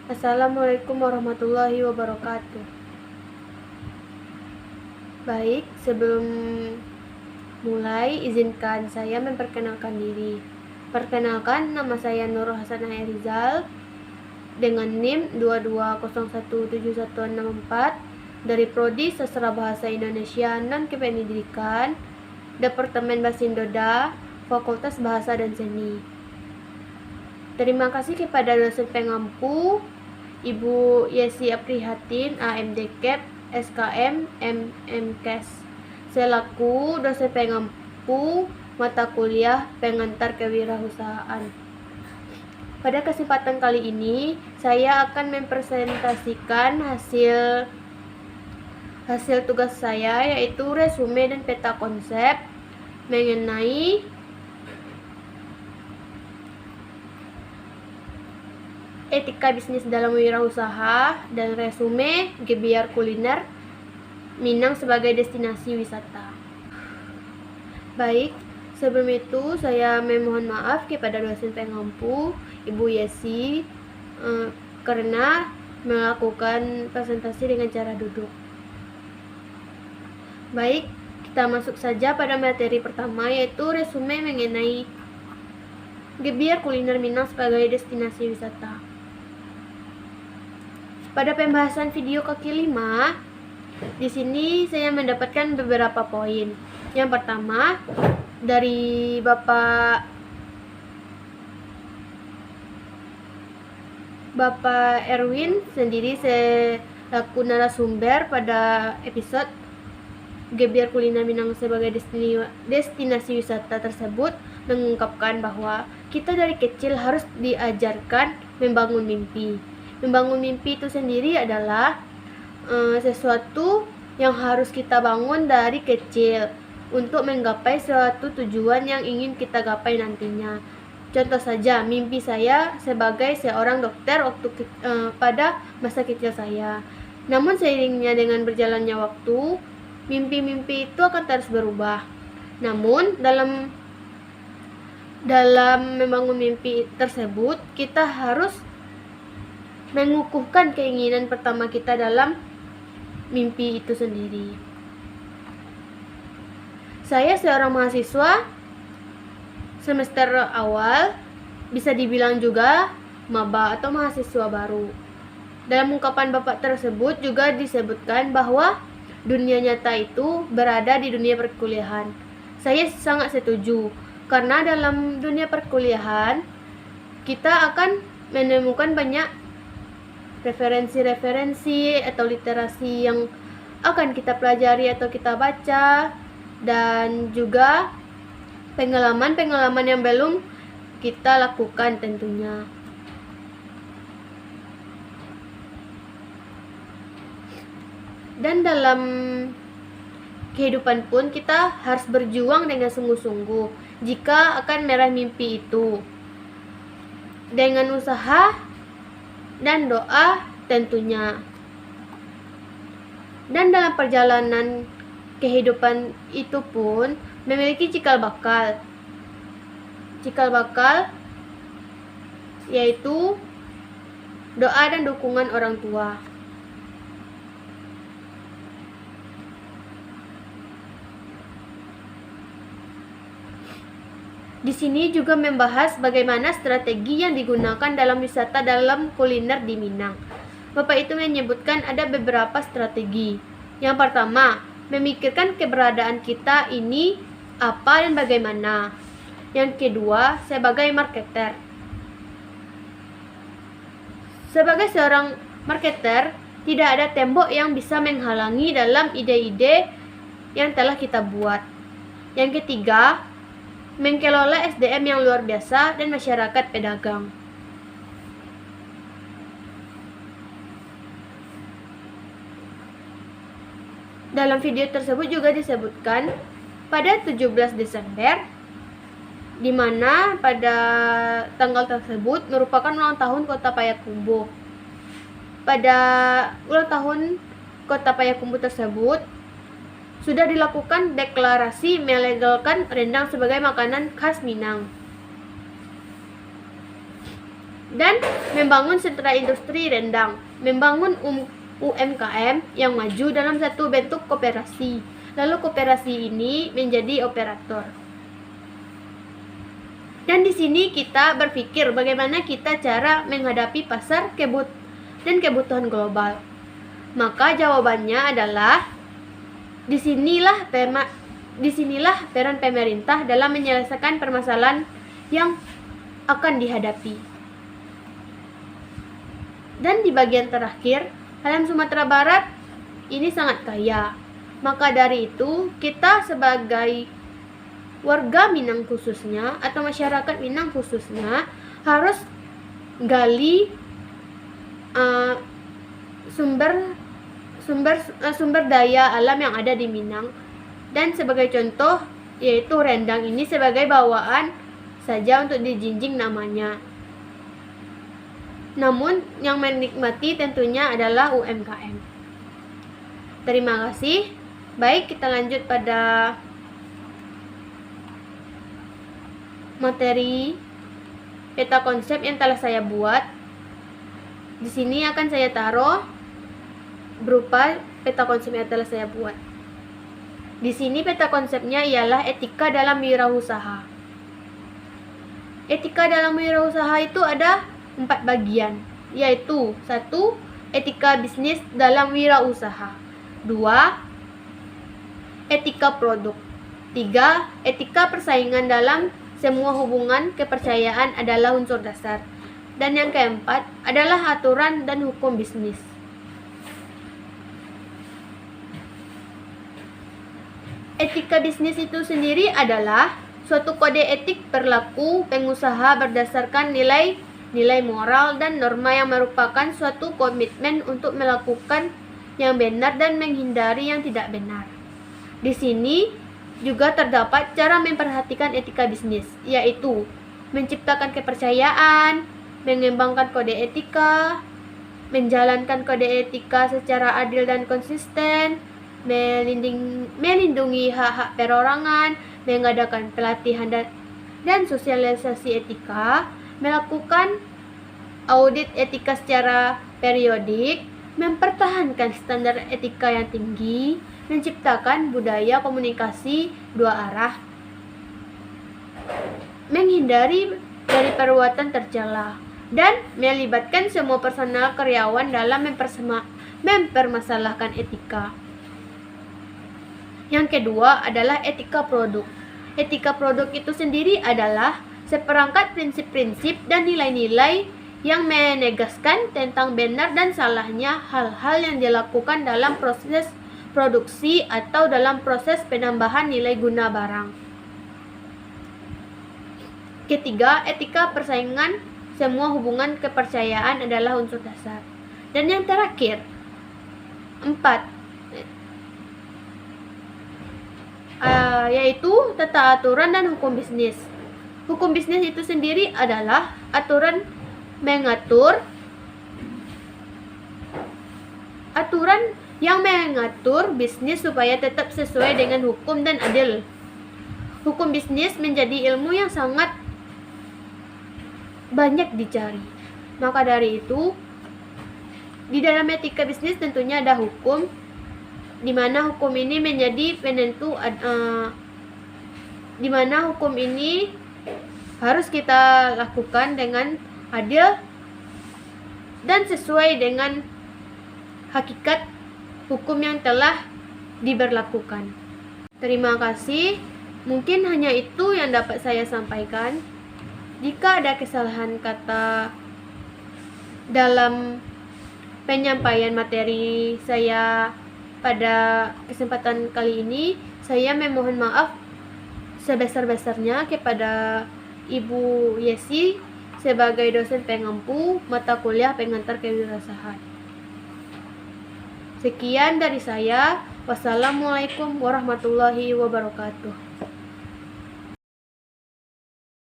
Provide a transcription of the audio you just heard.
Assalamualaikum warahmatullahi wabarakatuh. Baik, sebelum mulai, izinkan saya memperkenalkan diri. Perkenalkan, nama saya Nur Hasanah Rizal dengan NIM 22017164 dari Prodi Sastra Bahasa Indonesia Non-Kependidikan, Departemen Basindoda, Fakultas Bahasa dan Seni. Terima kasih kepada dosen pengampu Ibu Yesi Aprihatin, AMD Cap, SKM, MMKes, selaku dosen pengampu mata kuliah pengantar kewirausahaan. Pada kesempatan kali ini, saya akan mempresentasikan hasil tugas saya, yaitu resume dan peta konsep mengenai etika bisnis dalam wirausaha dan resume Gebiar Kuliner Minang sebagai destinasi wisata. Baik, sebelum itu saya memohon maaf kepada dosen pengampu Ibu Yesi karena melakukan presentasi dengan cara duduk. Baik, kita masuk saja pada materi pertama, yaitu resume mengenai Gebiar Kuliner Minang sebagai destinasi wisata. Pada pembahasan video kaki 5, di sini saya mendapatkan beberapa poin. Yang pertama, dari Bapak Erwin sendiri selaku narasumber pada episode Gebiar Kuliner Minang sebagai destinasi wisata tersebut mengungkapkan bahwa kita dari kecil harus diajarkan membangun mimpi. Membangun mimpi itu sendiri adalah sesuatu yang harus kita bangun dari kecil untuk menggapai suatu tujuan yang ingin kita gapai nantinya. Contoh saja, mimpi saya sebagai seorang dokter waktu pada masa kecil saya. Namun seiringnya dengan berjalannya waktu, mimpi-mimpi itu akan terus berubah. Namun dalam membangun mimpi tersebut, kita harus mengukuhkan keinginan pertama kita dalam mimpi itu sendiri. Saya seorang mahasiswa semester awal, bisa dibilang juga maba atau mahasiswa baru. Dalam ungkapan Bapak tersebut juga disebutkan bahwa dunia nyata itu berada di dunia perkuliahan. Saya sangat setuju, karena dalam dunia perkuliahan kita akan menemukan banyak referensi atau literasi yang akan kita pelajari atau kita baca, dan juga pengalaman yang belum kita lakukan tentunya. Dan dalam kehidupan pun kita harus berjuang dengan sungguh-sungguh jika akan meraih mimpi itu, dengan usaha dan doa tentunya. Dan dalam perjalanan kehidupan itu pun memiliki cikal bakal. Cikal bakal yaitu doa dan dukungan orang tua. Di sini juga membahas bagaimana strategi yang digunakan dalam wisata dalam kuliner di Minang. Bapak itu menyebutkan ada beberapa strategi. Yang pertama, memikirkan keberadaan kita ini apa dan bagaimana. Yang kedua, sebagai marketer. Sebagai seorang marketer, tidak ada tembok yang bisa menghalangi dalam ide-ide yang telah kita buat. Yang ketiga, mengelola SDM yang luar biasa dan masyarakat pedagang. Dalam video tersebut juga disebutkan pada 17 Desember, di mana pada tanggal tersebut merupakan ulang tahun Kota Payakumbuh. Pada ulang tahun Kota Payakumbuh tersebut sudah dilakukan deklarasi melegalkan rendang sebagai makanan khas Minang. dan membangun sentra industri rendang, membangun UMKM yang maju dalam satu bentuk koperasi. Lalu koperasi ini menjadi operator. Dan di sini kita berpikir bagaimana kita cara menghadapi pasar dan kebutuhan global. Maka jawabannya adalah disinilah peran pemerintah dalam menyelesaikan permasalahan yang akan dihadapi. Dan di bagian terakhir, alam Sumatera Barat ini sangat kaya. Maka dari itu, kita sebagai warga Minang khususnya atau masyarakat Minang khususnya harus gali sumber daya alam yang ada di Minang. Dan sebagai contoh yaitu rendang ini sebagai bawaan saja untuk dijinjing namanya. Namun yang menikmati tentunya adalah UMKM. Terima kasih. Baik, kita lanjut pada materi peta konsep yang telah saya buat. Di sini akan saya taruh berupa peta konsep yang telah saya buat. Di sini peta konsepnya ialah etika dalam wirausaha. Etika dalam wirausaha itu ada 4 bagian, yaitu 1. Etika bisnis dalam wirausaha. 2. Etika produk. 3. Etika persaingan dalam semua hubungan kepercayaan adalah unsur dasar. Dan yang keempat adalah aturan dan hukum bisnis. Etika bisnis itu sendiri adalah suatu kode etik perilaku pengusaha berdasarkan nilai moral dan norma yang merupakan suatu komitmen untuk melakukan yang benar dan menghindari yang tidak benar. Di sini juga terdapat cara memperhatikan etika bisnis, yaitu menciptakan kepercayaan, mengembangkan kode etika, menjalankan kode etika secara adil dan konsisten, melindungi hak-hak perorangan, mengadakan pelatihan dan sosialisasi etika, melakukan audit etika secara periodik, mempertahankan standar etika yang tinggi, menciptakan budaya komunikasi 2 arah, menghindari dari perbuatan tercela, dan melibatkan semua personal karyawan dalam mempermasalahkan etika. Yang kedua adalah etika produk. Etika produk itu sendiri adalah seperangkat prinsip-prinsip dan nilai-nilai yang menegaskan tentang benar dan salahnya hal-hal yang dilakukan dalam proses produksi atau dalam proses penambahan nilai guna barang. Ketiga, etika persaingan semua hubungan kepercayaan adalah unsur dasar. Dan yang terakhir, 4, yaitu tata aturan dan hukum bisnis. Hukum bisnis itu sendiri adalah aturan yang mengatur bisnis supaya tetap sesuai dengan hukum dan adil. Hukum bisnis menjadi ilmu yang sangat banyak dicari. Maka dari itu, di dalam etika bisnis tentunya ada hukum, di mana hukum ini menjadi penentu, di mana hukum ini harus kita lakukan dengan adil dan sesuai dengan hakikat hukum yang telah diberlakukan. Terima kasih. Mungkin hanya itu yang dapat saya sampaikan. Jika ada kesalahan kata dalam penyampaian materi saya pada kesempatan kali ini, saya memohon maaf sebesar-besarnya kepada Ibu Yesi sebagai dosen pengampu mata kuliah pengantar kewirausahaan. Sekian dari saya. Wassalamualaikum warahmatullahi wabarakatuh.